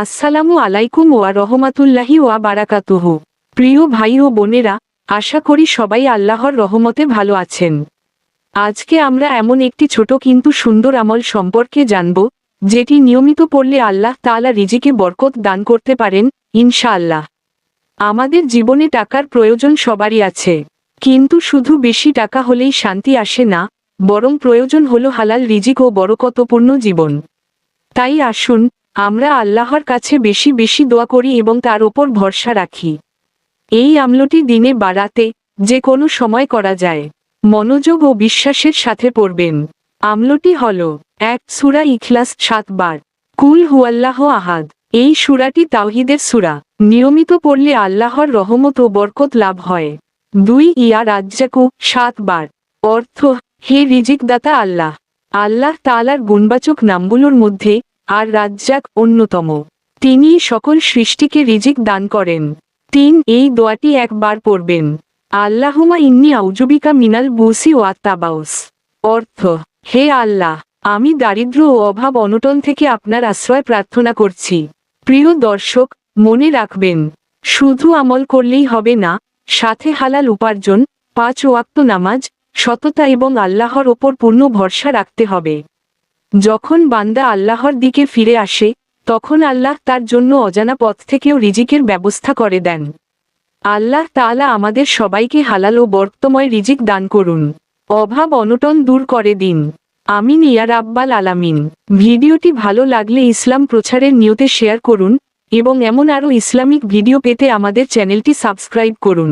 আসসালামু আলাইকুম ওয়া রহমাতুল্লাহি ওয়া বারাকাতুহু। প্রিয় ভাই ও বোনেরা, আশা করি সবাই আল্লাহর রহমতে ভালো আছেন। আজকে আমরা এমন একটি ছোট কিন্তু সুন্দর আমল সম্পর্কে জানব, যেটি নিয়মিত পড়লে আল্লাহ তাআলা রিজিকে বরকত দান করতে পারেন, ইনশাআল্লাহ। আমাদের জীবনে টাকার প্রয়োজন সবারই আছে, কিন্তু শুধু বেশি টাকা হলেই শান্তি আসে না, বরং প্রয়োজন হলো হালাল রিজিক ও বরকতপূর্ণ জীবন। তাই আসুন, আমরা আল্লাহর কাছে বেশি বেশি দোয়া করি এবং তার ওপর ভরসা রাখি। এই আমলটি দিনে বা রাতে যে কোনো সময় করা যায়। মনোযোগ ও বিশ্বাসের সাথে পড়বেন। আমলটি হল ১ সূরা ইখলাস ৭ বার। কুল হুয়াল্লাহু আহাদ। এই সূরাটি তাওহীদের সূরা। নিয়মিত পড়লে আল্লাহর রহমত ও বরকত লাভ হয়। ২ ইয়া রাজ্জাকু ৭ বার। অর্থ, হে রিজিকদাতা আল্লাহ। আল্লাহ তাআলার গুণবাচক নামগুলোর মধ্যে আর রাজ্জাক অন্যতম। তিনি সকল সৃষ্টিকে রিজিক দান করেন। ৩ এই দোয়াটি একবার পড়বেন। আল্লাহুম্মা ইন্নী আউযুবিকা মিনাল বুসি ওয়াত তাবাউস। অর্থ, হে আল্লাহ, আমি দারিদ্র্য ও অভাব অনটন থেকে আপনার আশ্রয় প্রার্থনা করছি। প্রিয় দর্শক, মনে রাখবেন, শুধু আমল করলেই হবে না, সাথে হালাল উপার্জন, ৫ ওয়াক্ত নামাজ, সততা এবং আল্লাহর ওপর পূর্ণ ভরসা রাখতে হবে। যখন বান্দা আল্লাহর দিকে ফিরে আসে, তখন আল্লাহ তার জন্য অজানা পথ থেকেও রিজিকের ব্যবস্থা করে দেন। আল্লাহ তাআলা আমাদের সবাইকে হালাল ও বরকতময় রিজিক দান করুন। অভাব অনটন দূর করে দিন। আমিন ইয়া রাব্বাল আলামিন। ভিডিওটি ভালো লাগলে ইসলাম প্রচারের নিয়তে শেয়ার করুন এবং এমন আরও ইসলামিক ভিডিও পেতে আমাদের চ্যানেলটি সাবস্ক্রাইব করুন।